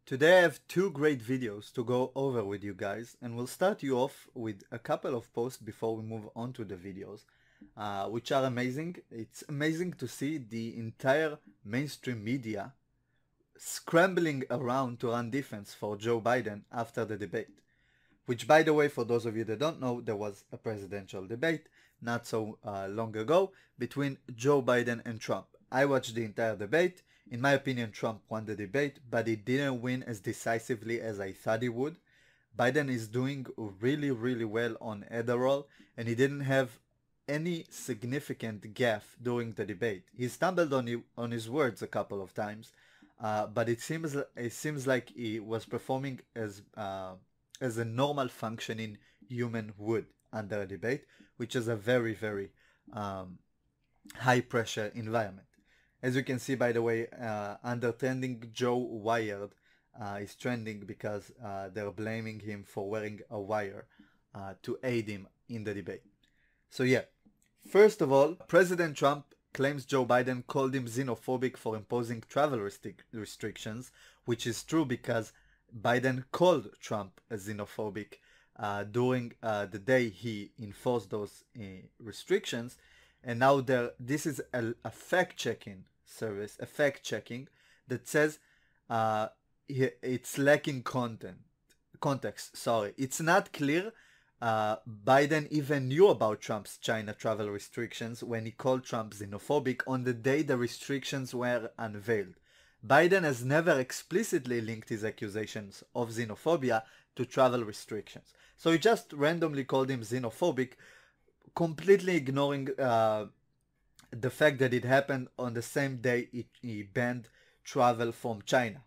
Today I have two great videos to go over with you guys, and we'll start you off with a couple of posts before we move on to the videos, which are amazing. It's amazing to see the entire mainstream media scrambling around to run defense for Joe Biden after the debate. Which, by the way, for those of you that don't know, there was a presidential debate not so long ago between Joe Biden and Trump. I watched the entire debate. In my opinion, Trump won the debate, but he didn't win as decisively as I thought he would. Biden is doing really well on Adderall, and he didn't have any significant gaffe during the debate. He stumbled on his words a couple of times, but it seems like he was performing as a normal functioning human would under a debate, which is a very high pressure environment. As you can see, by the way, under trending, Joe Wired is trending because they're blaming him for wearing a wire to aid him in the debate. So yeah, first of all, President Trump claims Joe Biden called him xenophobic for imposing travel restrictions, which is true because Biden called Trump a xenophobic during the day he enforced those restrictions. And now this is a fact-checking service, a fact-checking that says it's lacking context. Sorry, it's not clear Biden even knew about Trump's China travel restrictions when he called Trump xenophobic on the day the restrictions were unveiled. Biden has never explicitly linked his accusations of xenophobia to travel restrictions. So he just randomly called him xenophobic, completely ignoring the fact that it happened on the same day he banned travel from China.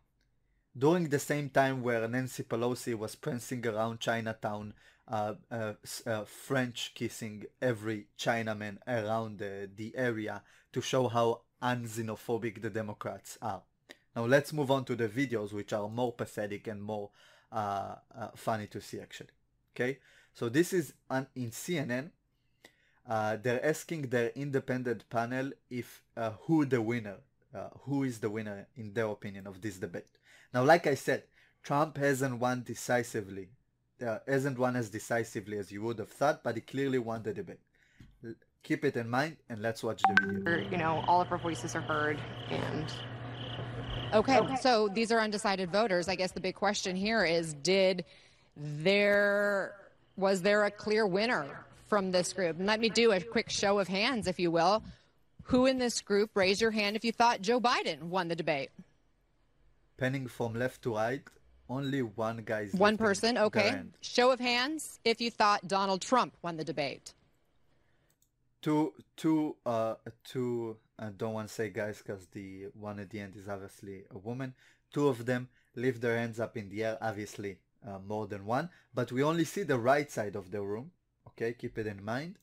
During the same time where Nancy Pelosi was prancing around Chinatown, French kissing every Chinaman around the area to show how un-xenophobic the Democrats are. Now let's move on to the videos, which are more pathetic and more funny to see actually. Okay, so this is in CNN. They're asking their independent panel if who is the winner in their opinion of this debate. Now, like I said, Trump hasn't won decisively, as decisively as you would have thought, but he clearly won the debate. Keep it in mind, and let's watch the video. You know, all of our voices are heard, and Okay, so these are undecided voters. I guess the big question here is, was there a clear winner from this group? And let me do a quick show of hands, if you will. Who in this group, raise your hand if you thought Joe Biden won the debate? Panning from left to right, only one guy is one person, okay. Show of hands if you thought Donald Trump won the debate. I don't want to say guys because the one at the end is obviously a woman. Two of them lift their hands up in the air, obviously more than one, but we only see the right side of the room. Okay, keep it in mind.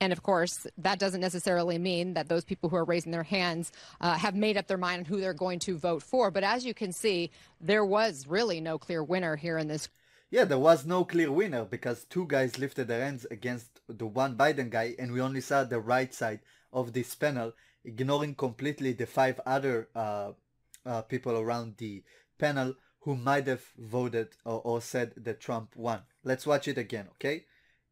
And of course, that doesn't necessarily mean that those people who are raising their hands have made up their mind on who they're going to vote for. But as you can see, there was really no clear winner here in this. Yeah, there was no clear winner because two guys lifted their hands against the one Biden guy, and we only saw the right side of this panel, ignoring completely the five other people around the panel who might have voted or said that Trump won. Let's watch it again, okay?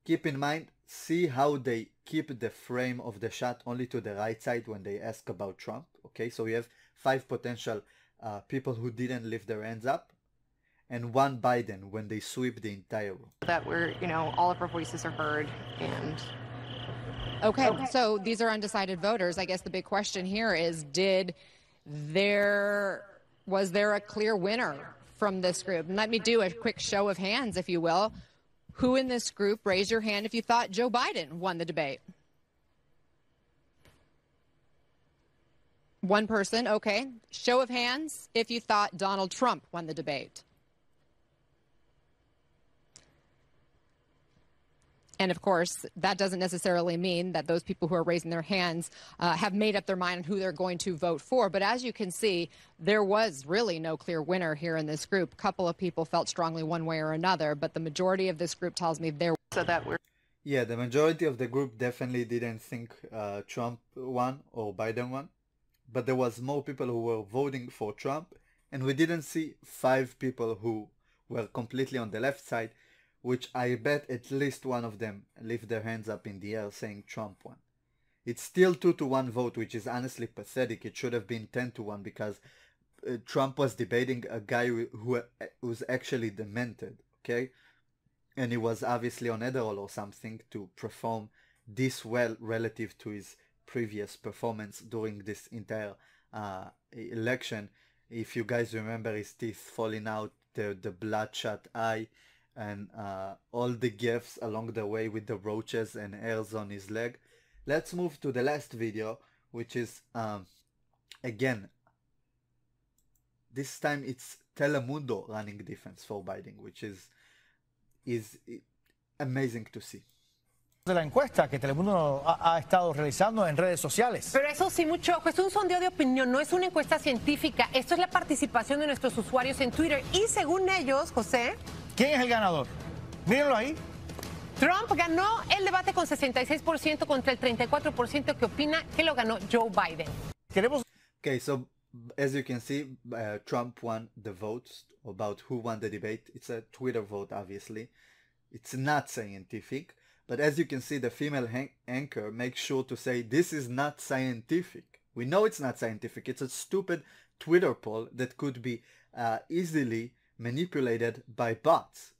Keep in mind, see how they keep the frame of the shot only to the right side when they ask about Trump, okay? So we have five potential people who didn't lift their hands up, and one Biden when they sweep the entire room. That all of our voices are heard, and okay, so these are undecided voters. I guess the big question here is, was there a clear winner from this group? And let me do a quick show of hands, if you will. Who in this group, raise your hand if you thought Joe Biden won the debate? One person, okay. Show of hands if you thought Donald Trump won the debate. And of course, that doesn't necessarily mean that those people who are raising their hands have made up their mind on who they're going to vote for. But as you can see, there was really no clear winner here in this group. A couple of people felt strongly one way or another, but the majority of this group tells me there. So that we're. Yeah, the majority of the group definitely didn't think Trump won or Biden won. but there was more people who were voting for Trump, and we didn't see 5 people who were completely on the left side, which I bet at least one of them lift their hands up in the air saying Trump won. It's still 2-1 vote, which is honestly pathetic. It should have been 10-1 because Trump was debating a guy who was actually demented, okay? And he was obviously on Adderall or something to perform this well relative to his previous performance during this entire election. If you guys remember his teeth falling out, the bloodshot eye, and all the gifts along the way with the roaches and hairs on his leg. Let's move to the last video, which is again, this time it's Telemundo running defense for Biden, which is amazing to see. De la encuesta que Telemundo ha estado realizando en redes sociales. Pero eso sí, mucho ojo, es un sondeo de opinión, no es una encuesta científica. Esto es la participación de nuestros usuarios en Twitter. Y según ellos, José... ¿Quién es el ganador? Mírenlo ahí. Trump ganó el debate con 66% contra el 34% que opina que lo ganó Joe Biden. Queremos... Okay, so as you can see, Trump won the votes about who won the debate. It's a Twitter vote, obviously. It's not scientific. But as you can see, the female anchor makes sure to say, this is not scientific. We know it's not scientific. It's a stupid Twitter poll that could be easily manipulated by bots.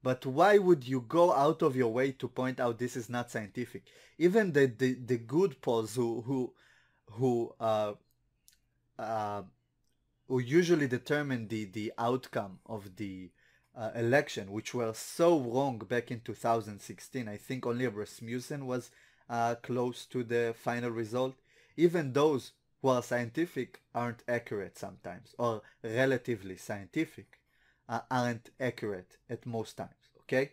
But why would you go out of your way to point out this is not scientific? Even the good polls who usually determine the outcome of the election, which were so wrong back in 2016. I think only Rasmussen was close to the final result. Even those who are scientific aren't accurate sometimes, or relatively scientific aren't accurate at most times, okay?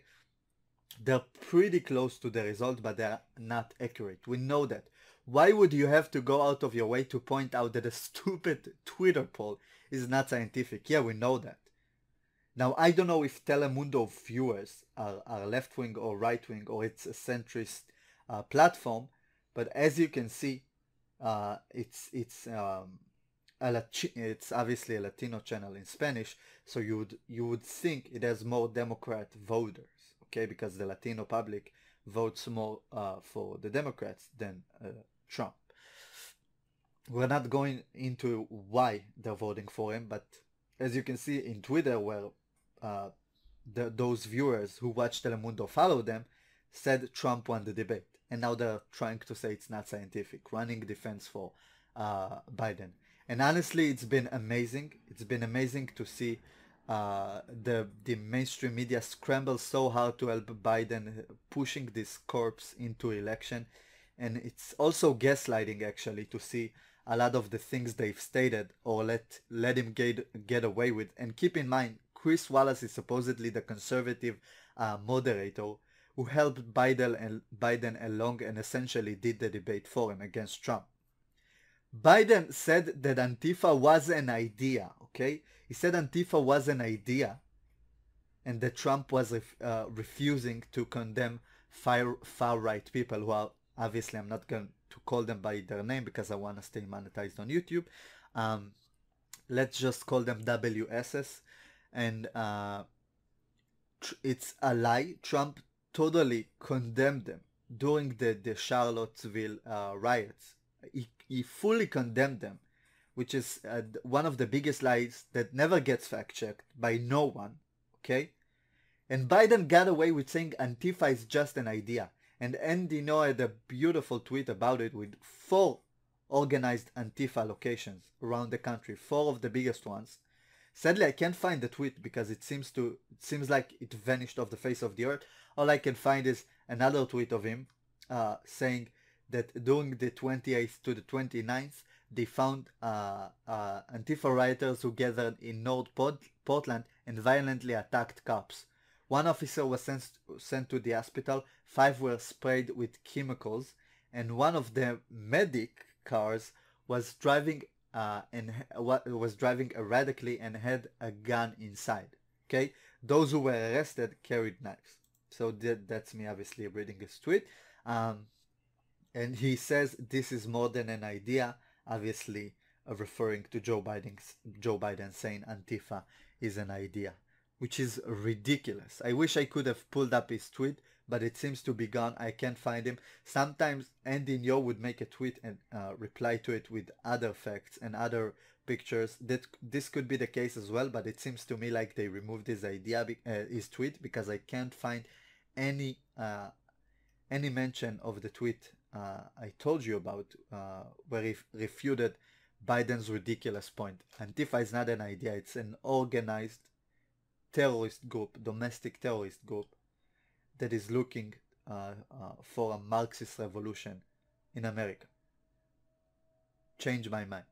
They're pretty close to the result, but they're not accurate. We know that. Why would you have to go out of your way to point out that a stupid Twitter poll is not scientific? Yeah, we know that. Now, I don't know if Telemundo viewers are left-wing or right-wing, or it's a centrist platform, but as you can see, it's obviously a Latino channel in Spanish, so you would think it has more Democrat voters, okay, because the Latino public votes more for the Democrats than Trump. We're not going into why they're voting for him, but as you can see in Twitter, where those viewers who watch Telemundo follow them, said Trump won the debate, and now they're trying to say it's not scientific, running defense for Biden. And honestly, it's been amazing. It's been amazing to see the mainstream media scramble so hard to help Biden, pushing this corpse into election. And it's also gaslighting, actually, to see a lot of the things they've stated or let him get away with. And keep in mind, Chris Wallace is supposedly the conservative moderator who helped Biden along and essentially did the debate for him against Trump. Biden said that Antifa was an idea, okay? He said Antifa was an idea, and that Trump was refusing to condemn far-right people who are, obviously I'm not going to call them by their name because I want to stay monetized on YouTube. Let's just call them WSS. And it's a lie. Trump totally condemned them during the Charlottesville riots. He fully condemned them, which is one of the biggest lies that never gets fact-checked by no one, okay? And Biden got away with saying Antifa is just an idea. And Andy Ngo had a beautiful tweet about it with 4 organized Antifa locations around the country, 4 of the biggest ones. Sadly, I can't find the tweet because it seems like it vanished off the face of the earth. All I can find is another tweet of him saying that during the 28th to the 29th, they found Antifa rioters who gathered in North Portland and violently attacked cops. 1 officer was sent to the hospital, 5 were sprayed with chemicals, and one of the medic cars was driving erratically and had a gun inside. Okay, those who were arrested carried knives. So that's me obviously reading his tweet. And he says this is more than an idea. obviously referring to Joe Biden saying Antifa is an idea, which is ridiculous. I wish I could have pulled up his tweet, but it seems to be gone. I can't find him. Sometimes Andy Ngo would make a tweet and reply to it with other facts and other pictures. That this could be the case as well, but it seems to me like they removed his his tweet, because I can't find any mention of the tweet I told you about, where he refuted Biden's ridiculous point. Antifa is not an idea; it's an organized terrorist group, domestic terrorist group, that is looking for a Marxist revolution in America. Change my mind.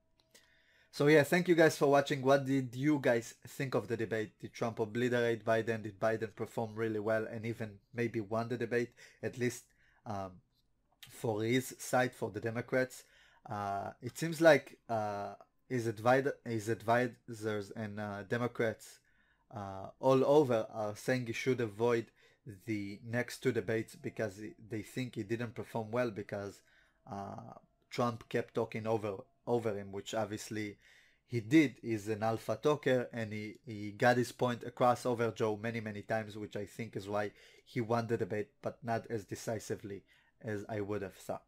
So yeah, thank you guys for watching. What did you guys think of the debate? Did Trump obliterate Biden? Did Biden perform really well and even maybe won the debate, at least for his side, for the Democrats? It seems like his advisors and Democrats all over are saying he should avoid the next two debates because they think he didn't perform well, because Trump kept talking over him, which obviously he did. He's an alpha talker, and he got his point across over Joe many times, which I think is why he won the debate, but not as decisively as I would have thought.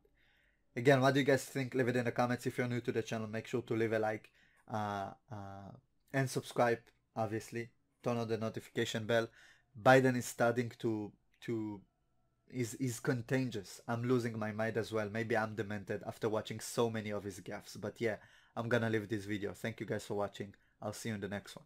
Again, what do you guys think? Leave it in the comments. If you're new to the channel, make sure to leave a like and subscribe, obviously. Turn on the notification bell. Biden is starting to is contagious. I'm losing my mind as well. Maybe I'm demented after watching so many of his gaffes. But yeah, I'm gonna leave this video. Thank you guys for watching. I'll see you in the next one.